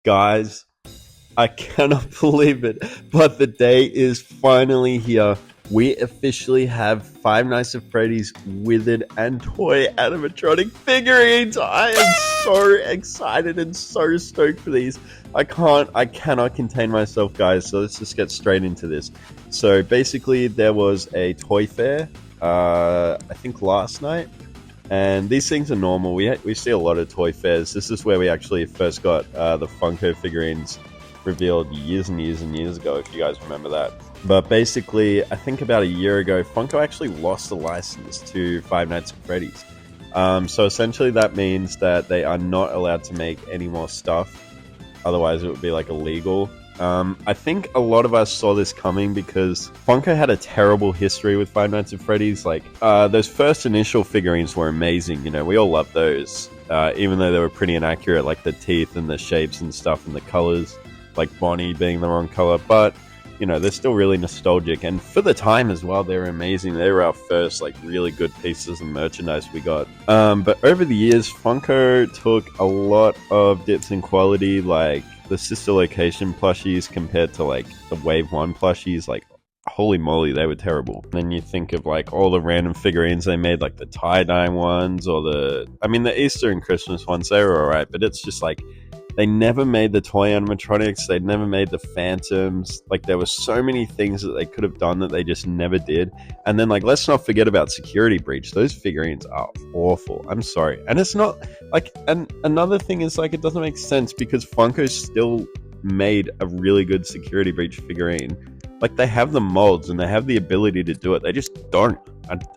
Guys, I cannot believe it, but the day is finally here. We officially have Five Nights at Freddy's Withered and toy animatronic figurines. I am so excited and so stoked for these. I cannot contain myself, guys. So let's just get straight into this. So basically, there was a toy fair, I think last night. And these things are normal. We see a lot of toy fairs. This is where we actually first got the Funko figurines revealed years and years and years ago, if you guys remember that. But basically, I think about a year ago, Funko actually lost the license to Five Nights at Freddy's. So essentially that means that they are not allowed to make any more stuff. Otherwise, it would be like illegal. I think a lot of us saw this coming because Funko had a terrible history with Five Nights at Freddy's. Like, those first initial figurines were amazing. You know, we all loved those, even though they were pretty inaccurate, like the teeth and the shapes and stuff and the colors, like Bonnie being the wrong color. But, you know, they're still really nostalgic. And for the time as well, they were amazing. They were our first, like, really good pieces of merchandise we got. But over the years, Funko took a lot of dips in quality, like the sister location plushies compared to like the wave 1 plushies. Like, holy moly, they were terrible. Then you think of like all the random figurines they made, like the tie-dye ones or the Easter and Christmas ones. They were alright, but it's just like they never made the toy animatronics. They never made the phantoms. Like, there were so many things that they could have done that they just never did. And then, like, let's not forget about Security Breach. Those figurines are awful. I'm sorry. And it's not like, and another thing is, like, it doesn't make sense because Funko still made a really good Security Breach figurine. Like, they have the molds and they have the ability to do it. They just don't.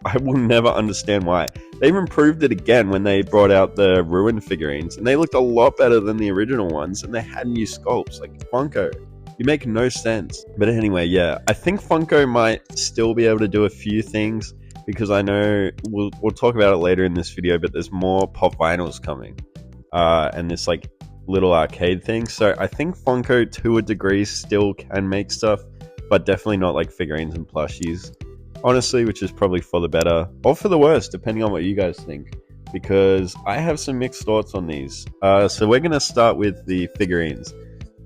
I will never understand why. They even proved it again when they brought out the Ruined figurines, and they looked a lot better than the original ones, and they had new sculpts. Like, Funko, you make no sense. But anyway, yeah, I think Funko might still be able to do a few things, because I know we'll talk about it later in this video, but there's more pop vinyls coming, and this like little arcade thing. So I think Funko, to a degree, still can make stuff, but definitely not like figurines and plushies. Honestly, which is probably for the better or for the worse, depending on what you guys think, because I have some mixed thoughts on these. So we're going to start with the figurines.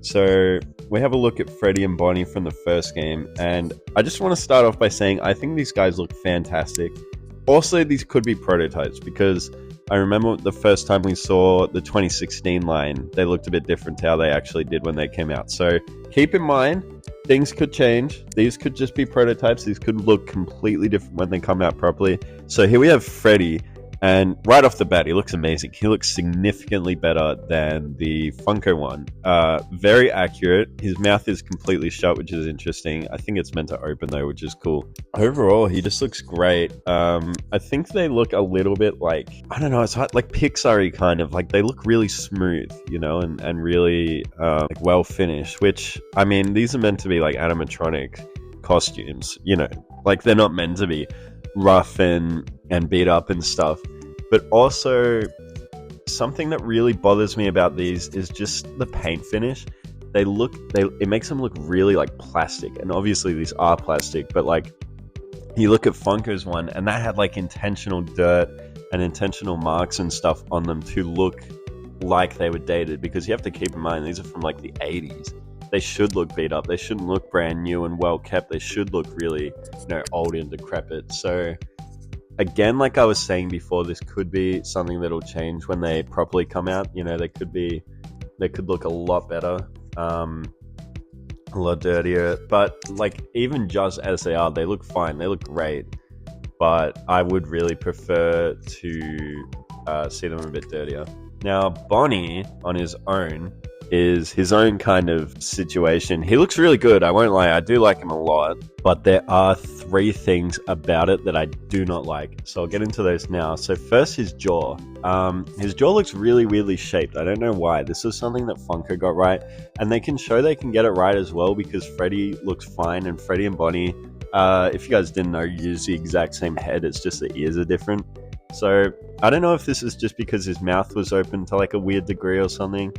So we have a look at Freddy and Bonnie from the first game, and I just want to start off by saying I think these guys look fantastic. Also, these could be prototypes, because I remember the first time we saw the 2016 line, they looked a bit different to how they actually did when they came out. So keep in mind, things could change. These could just be prototypes. These could look completely different when they come out properly. So here we have Freddy, and right off the bat, he looks amazing. He looks significantly better than the Funko one. Very accurate. His mouth is completely shut, which is interesting. I think it's meant to open though, which is cool. Overall, he just looks great. I think they look a little bit like, I don't know, it's like Pixar-y kind of. Like, they look really smooth, you know, and really like well finished, which, I mean, these are meant to be like animatronic costumes, you know, like they're not meant to be rough and beat up and stuff. But also, something that really bothers me about these is just the paint finish. It makes them look really like plastic, and obviously these are plastic, but like, you look at Funko's one, and that had like intentional dirt and intentional marks and stuff on them to look like they were dated, because you have to keep in mind these are from like the 80s. They should look beat up. They shouldn't look brand new and well kept. They should look really, you know, old and decrepit. So again, like I was saying before, this could be something that'll change when they properly come out. You know, they could look a lot better, a lot dirtier. But like, even just as they are, they look fine. They look great. But I would really prefer to see them a bit dirtier. Now, Bonnie on his own is his own kind of situation. He looks really good, I won't lie. I do like him a lot, but there are 3 things about it that I do not like. So I'll get into those now. So first, his jaw. His jaw looks really weirdly shaped. I don't know why. This is something that Funko got right, and they can get it right as well, because Freddy looks fine, and Freddy and Bonnie, if you guys didn't know, use the exact same head. It's just the ears are different. So I don't know if this is just because his mouth was open to like a weird degree or something,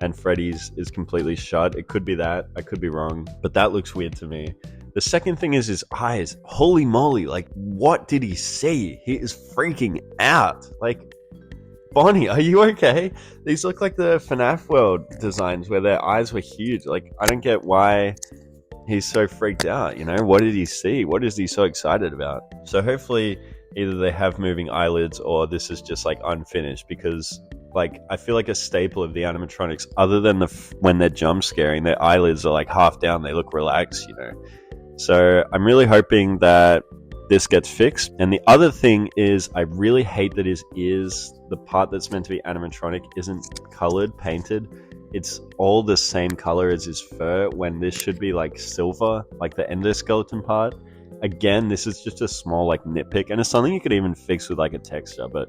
and Freddy's is completely shut. It could be that. I could be wrong, but that looks weird to me. The second thing is his eyes. Holy moly, like, what did he see? He is freaking out. Like, Bonnie, are you okay? These look like the Fnaf world designs where their eyes were huge. Like, I don't get why he's so freaked out, you know? What did he see? What is he so excited about? So hopefully either they have moving eyelids or this is just like unfinished, because like I feel like a staple of the animatronics, other than when they're jump scaring, their eyelids are like half down, they look relaxed, you know? So I'm really hoping that this gets fixed. And the other thing is, I really hate that his ears, the part that's meant to be animatronic, isn't colored, painted. It's all the same color as his fur, when this should be like silver, like the endoskeleton part. Again, this is just a small like nitpick, and it's something you could even fix with like a texture, but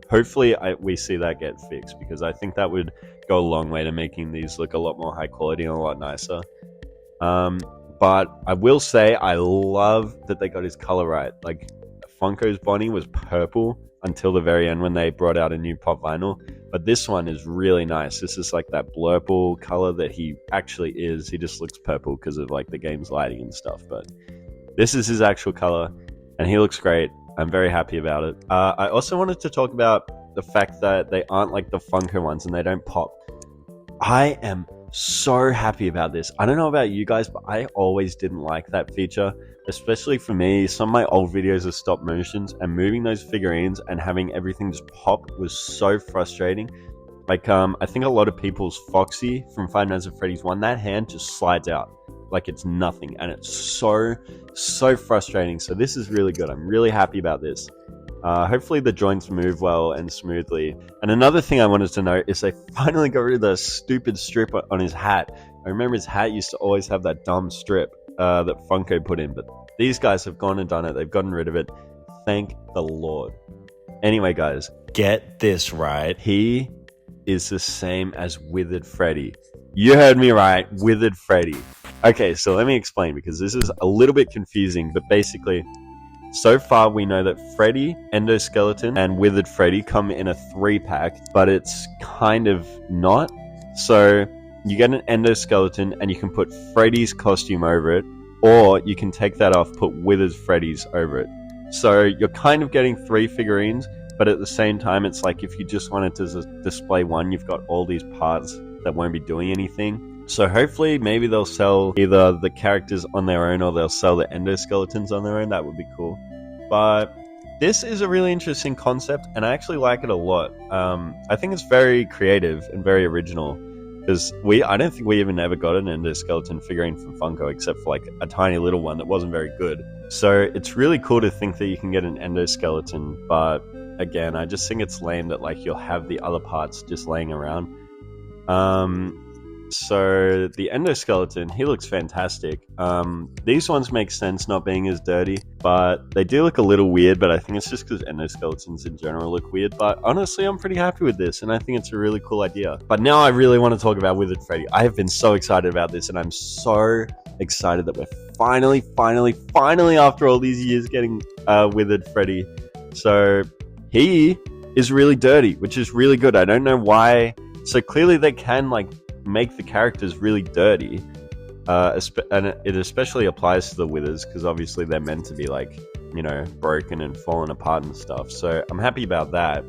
hopefully we see that get fixed, because I think that would go a long way to making these look a lot more high quality and a lot nicer. But I will say I love that they got his color right. Like, Funko's Bonnie was purple until the very end when they brought out a new pop vinyl, but this one is really nice. This is like that blurple color that he actually is. He just looks purple because of like the game's lighting and stuff, but this is his actual color and he looks great. I'm very happy about it. I also wanted to talk about the fact that they aren't like the Funko ones and they don't pop. I am so happy about this. I don't know about you guys, but I always didn't like that feature, especially for me. Some of my old videos of stop motions, and moving those figurines and having everything just pop was so frustrating. Like, I think a lot of people's Foxy from Five Nights at Freddy's 1, that hand just slides out like it's nothing, and it's so frustrating. So this is really good. I'm really happy about this. Hopefully the joints move well and smoothly. And another thing I wanted to note is they finally got rid of the stupid strip on his hat. I remember his hat used to always have that dumb strip that Funko put in, but these guys have gone and done it. They've gotten rid of it. Thank the Lord. Anyway, guys, get this right. He is the same as Withered Freddy. You heard me right, Withered Freddy. Okay, so let me explain, because this is a little bit confusing, but basically, so far we know that Freddy, Endoskeleton, and Withered Freddy come in a 3-pack, but it's kind of not. So you get an Endoskeleton and you can put Freddy's costume over it, or you can take that off, put Withered Freddy's over it. So you're kind of getting 3 figurines, but at the same time, it's like if you just wanted to display one, you've got all these parts that won't be doing anything. So hopefully maybe they'll sell either the characters on their own or they'll sell the endoskeletons on their own. That would be cool. But this is a really interesting concept and I actually like it a lot. I think it's very creative and very original, because I don't think we even ever got an endoskeleton figurine from Funko except for like a tiny little one that wasn't very good. So it's really cool to think that you can get an endoskeleton, but again, I just think it's lame that like you'll have the other parts just laying around. So the endoskeleton, he looks fantastic. These ones make sense not being as dirty, but they do look a little weird, but I think it's just because endoskeletons in general look weird. But honestly, I'm pretty happy with this, and I think it's a really cool idea. But now I really want to talk about Withered Freddy. I have been so excited about this, and I'm so excited that we're finally, after all these years, getting Withered Freddy. So he is really dirty, which is really good. I don't know why. So clearly they can like make the characters really dirty, and it especially applies to the Withers, because obviously they're meant to be like, you know, broken and fallen apart and stuff. So I'm happy about that.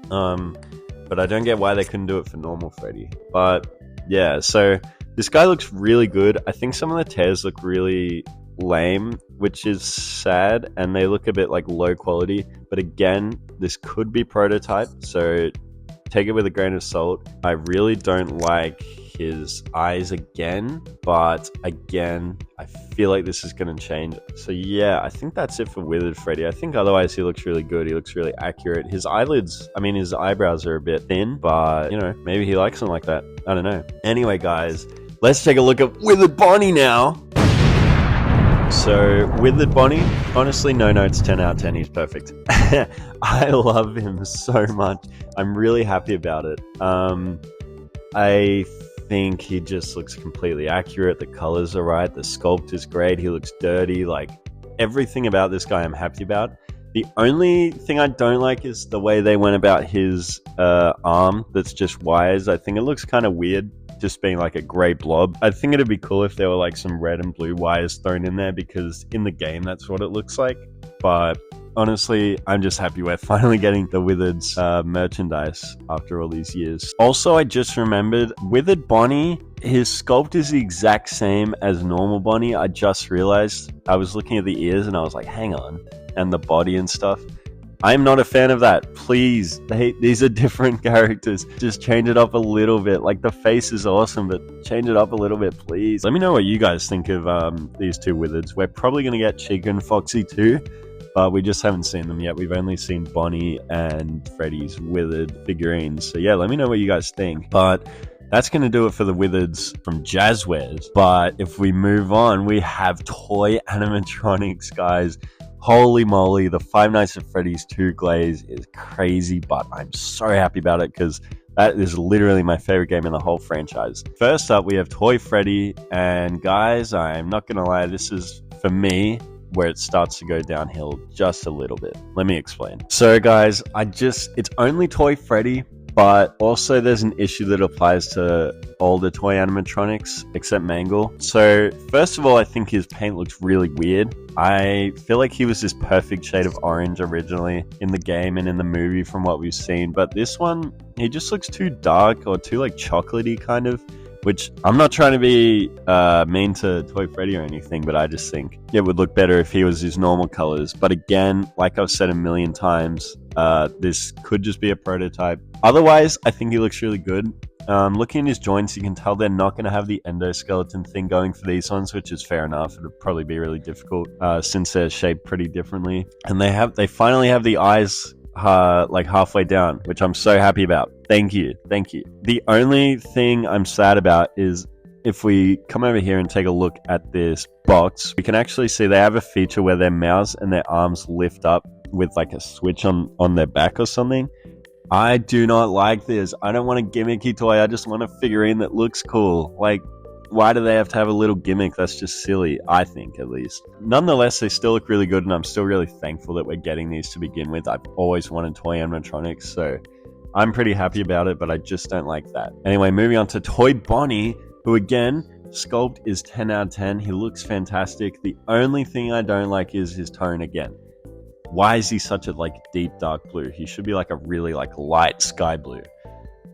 But I don't get why they couldn't do it for normal Freddy. But yeah, so this guy looks really good. I think some of the tears look really lame, which is sad, and they look a bit like low quality. But again, this could be prototype, so take it with a grain of salt. I really don't like his eyes again, but again, I feel like this is going to change. So yeah, I think that's it for Withered Freddy. I think otherwise he looks really good. He looks really accurate. His eyelids, I mean, his eyebrows are a bit thin, but you know, maybe he likes them like that. I don't know. Anyway, guys, let's take a look at Withered Bonnie now. So, Withered Bonnie, honestly, no notes, 10 out of 10, he's perfect. I love him so much. I'm really happy about it. I think he just looks completely accurate. The colors are right. The sculpt is great. He looks dirty. Like, everything about this guy I'm happy about. The only thing I don't like is the way they went about his arm that's just wires. I think it looks kind of weird, just being like a grey blob. I think it'd be cool if there were like some red and blue wires thrown in there, because in the game that's what it looks like. But honestly, I'm just happy we're finally getting the Withered's merchandise after all these years. Also, I just remembered, Withered Bonnie, his sculpt is the exact same as normal Bonnie. I just realized. I was looking at the ears and I was like, hang on. And the body and stuff. I'm not a fan of that. Please, these are different characters. Just change it up a little bit. Like, the face is awesome, but change it up a little bit, please. Let me know what you guys think of these two Withereds. We're probably going to get Chica and Foxy too, but we just haven't seen them yet. We've only seen Bonnie and Freddy's Withered figurines. So yeah, let me know what you guys think. But that's going to do it for the Withereds from Jazwares. But if we move on, we have toy animatronics, guys. Holy moly, the Five Nights at Freddy's 2 glaze is crazy, but I'm so happy about it because that is literally my favorite game in the whole franchise. First up, we have Toy Freddy, and guys, I'm not going to lie, this is, for me, where it starts to go downhill just a little bit. Let me explain. So guys, it's only Toy Freddy, but also there's an issue that applies to all the toy animatronics except Mangle. So first of all, I think his paint looks really weird. I feel like he was this perfect shade of orange originally in the game and in the movie from what we've seen, but this one, he just looks too dark or too like chocolatey kind of, which I'm not trying to be mean to Toy Freddy or anything, but I just think it would look better if he was his normal colors. But again, like I've said a million times, this could just be a prototype. Otherwise, I think he looks really good. Looking at his joints, you can tell they're not going to have the endoskeleton thing going for these ones, which is fair enough. It'll probably be really difficult since they're shaped pretty differently. And they finally have the eyes like halfway down, which I'm so happy about. Thank you. The only thing I'm sad about is if we come over here and take a look at this box, we can actually see they have a feature where their mouths and their arms lift up with like a switch on their back or something. I do not like this. I don't want a gimmicky toy. I just want a figurine that looks cool. Like, why do they have to have a little gimmick? That's just silly, I think, at least. Nonetheless, they still look really good, and I'm still really thankful that we're getting these to begin with. I've always wanted toy animatronics, so I'm pretty happy about it, but I just don't like that. Anyway, moving on to Toy Bonnie, who again, sculpt is 10 out of 10. He looks fantastic. The only thing I don't like is his tone again. Why is he such a deep dark blue? He should be like a really light sky blue.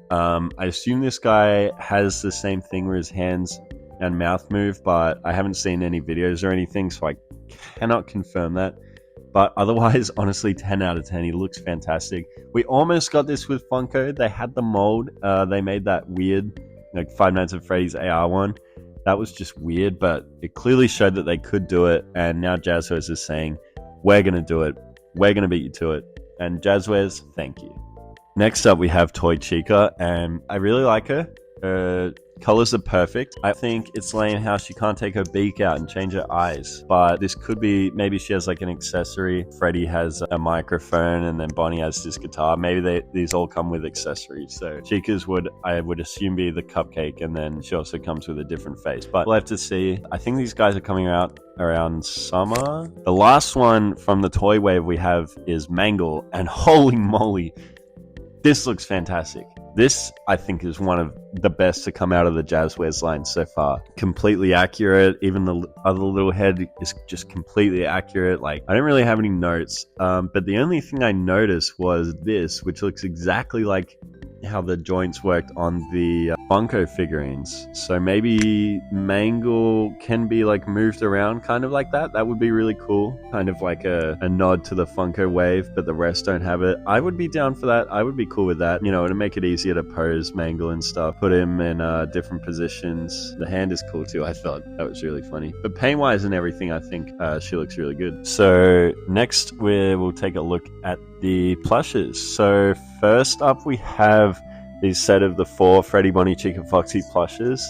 I assume this guy has the same thing where his hands and mouth move, but I haven't seen any videos or anything, so I cannot confirm that. But otherwise, honestly, 10 out of 10. He looks fantastic. We almost got this with Funko. They had the mold. They made that weird, Five Nights at Freddy's AR one. That was just weird, but it clearly showed that they could do it. And now Jazwares is saying, we're going to do it. We're going to beat you to it. And Jazwares, thank you. Next up, we have Toy Chica, and I really like her. Her colors are perfect. I think it's lame how she can't take her beak out and change her eyes, but this could be, maybe she has an accessory. Freddy has a microphone, and then Bonnie has this guitar. Maybe these all come with accessories. So Chica's I would assume be the cupcake, and then she also comes with a different face, but we'll have to see. I think these guys are coming out around summer. The last one from the toy wave we have is Mangle, and holy moly, this looks fantastic. This, I think, is one of the best to come out of the Jazwares line so far. Completely accurate. Even the other little head is just completely accurate. I didn't really have any notes, but the only thing I noticed was this, which looks exactly like how the joints worked on the Funko figurines. So maybe Mangle can be moved around kind of like that. That would be really cool. Kind of like a nod to the Funko wave, but the rest don't have it. I would be down for that. I would be cool with that. To make it easier to pose Mangle and stuff. Put him in different positions. The hand is cool too. I thought that was really funny. But paint-wise and everything, I think she looks really good. So next we'll take a look at the plushes. So first up, we have the set of the 4 Freddy, Bonnie, Chica, Foxy plushes.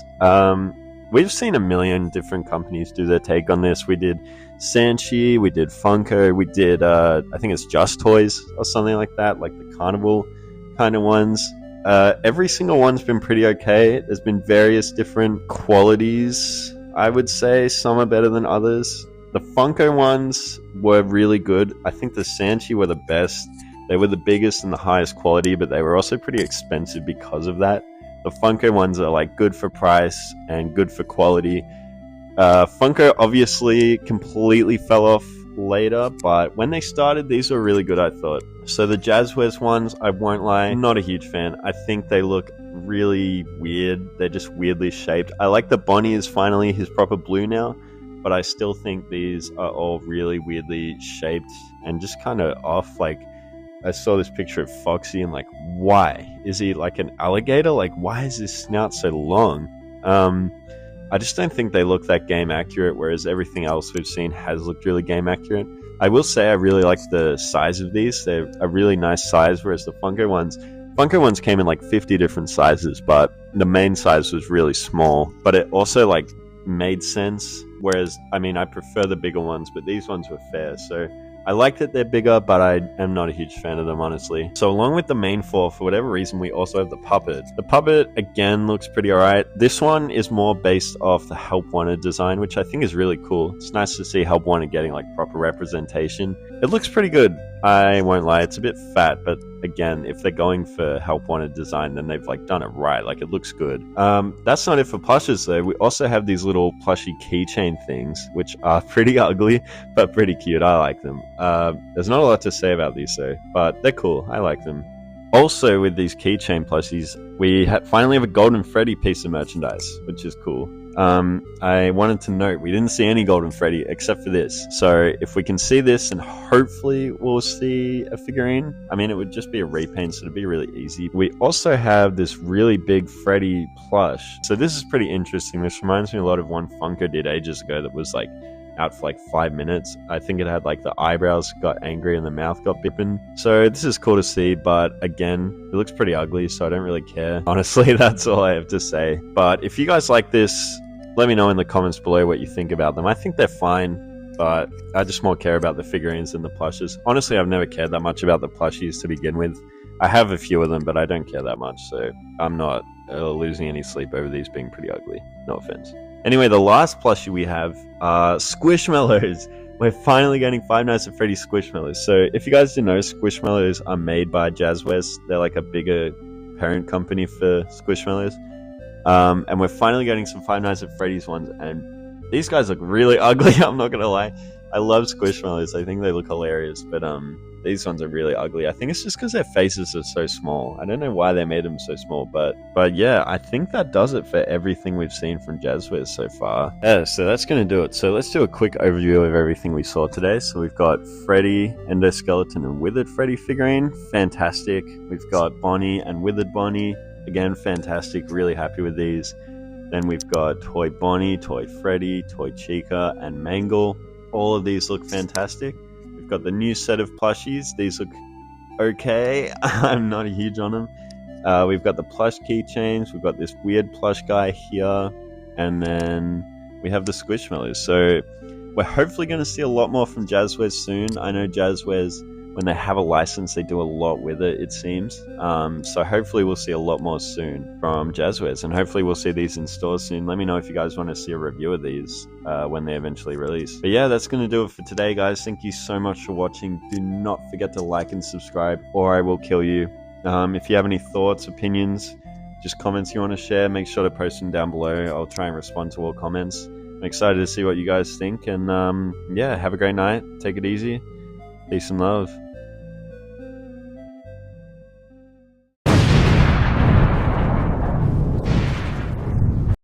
We've seen a million different companies do their take on this. We did Sanchi, we did Funko, we did I think it's Just Toys or something like that, like the carnival kind of ones. Every single one's been pretty okay. There's been various different qualities, I would say. Some are better than others. The Funko ones were really good. I think the Sanchi were the best. They were the biggest and the highest quality, but they were also pretty expensive because of that. The Funko ones are good for price and good for quality. Funko obviously completely fell off later, but when they started, these were really good, I thought. So the Jazwares ones, I won't lie, not a huge fan. I think they look really weird. They're just weirdly shaped. I like the Bonnie is finally his proper blue now, but I still think these are all really weirdly shaped and just kind of off. Like, I saw this picture of Foxy and like, why? Is he like an alligator? Like, why is his snout so long? I just don't think they look that game accurate, whereas everything else we've seen has looked really game accurate. I will say I really like the size of these. They're a really nice size, whereas the Funko ones came in like 50 different sizes, but the main size was really small. But it also like made sense, whereas, I mean, I prefer the bigger ones, but these ones were fair, so I like that they're bigger, but I am not a huge fan of them, honestly. So along with the main four, for whatever reason, we also have the puppet. The puppet, again, looks pretty alright. This one is more based off the Help Wanted design, which I think is really cool. It's nice to see Help Wanted getting like proper representation. It looks pretty good. I won't lie, it's a bit fat, but again, if they're going for Help Wanted design, then they've like done it right. Like, it looks good. That's not it for plushes though. We also have these little plushie keychain things, which are pretty ugly, but pretty cute. I like them. There's not a lot to say about these though, but they're cool. I like them. Also, with these keychain plushies, we finally have a Golden Freddy piece of merchandise, which is cool. I wanted to note we didn't see any Golden Freddy except for this. So if we can see this, and hopefully we'll see a figurine. I mean, it would just be a repaint, so it'd be really easy. We also have this really big Freddy plush. So this is pretty interesting. This reminds me a lot of one Funko did ages ago that was like out for like 5 minutes. I think it had like the eyebrows got angry and the mouth got bipping. So this is cool to see, but again, it looks pretty ugly, so I don't really care. Honestly, that's all I have to say. But if you guys like this, let me know in the comments below what you think about them. I think they're fine, but I just more care about the figurines than the plushes. Honestly, I've never cared that much about the plushies to begin with. I have a few of them, but I don't care that much, so I'm not losing any sleep over these being pretty ugly. No offense. Anyway, the last plushie we have are Squishmallows. We're finally getting Five Nights at Freddy's Squishmallows. So if you guys didn't know, Squishmallows are made by Jazwares. They're like a bigger parent company for Squishmallows. And we're finally getting some Five Nights at Freddy's ones, and these guys look really ugly. I'm not gonna lie. I love Squishmallows. I think they look hilarious, but these ones are really ugly. I think it's just because their faces are so small. I don't know why they made them so small, but yeah, I think that does it for everything we've seen from Jazwares so far. Yeah, so that's gonna do it. So let's do a quick overview of everything we saw today. So we've got Freddy, Endoskeleton, and Withered Freddy figurine. Fantastic. We've got Bonnie and Withered Bonnie. Again, fantastic. Really happy with these. Then we've got Toy Bonnie, Toy Freddy, Toy Chica, and Mangle. All of these look fantastic. We've got the new set of plushies. These look okay. I'm not huge on them. We've got the plush keychains. We've got this weird plush guy here. And then we have the Squishmallows. So we're hopefully going to see a lot more from Jazwares soon. I know Jazwares, when they have a license, they do a lot with it, it seems. So hopefully we'll see a lot more soon from Jazwares, and hopefully we'll see these in stores soon. Let me know if you guys want to see a review of these when they eventually release. But yeah, that's going to do it for today, guys. Thank you so much for watching. Do not forget to like and subscribe, or I will kill you. If you have any thoughts, opinions, just comments you want to share, make sure to post them down below. I'll try and respond to all comments. I'm excited to see what you guys think, and yeah, have a great night. Take it easy. Peace and love.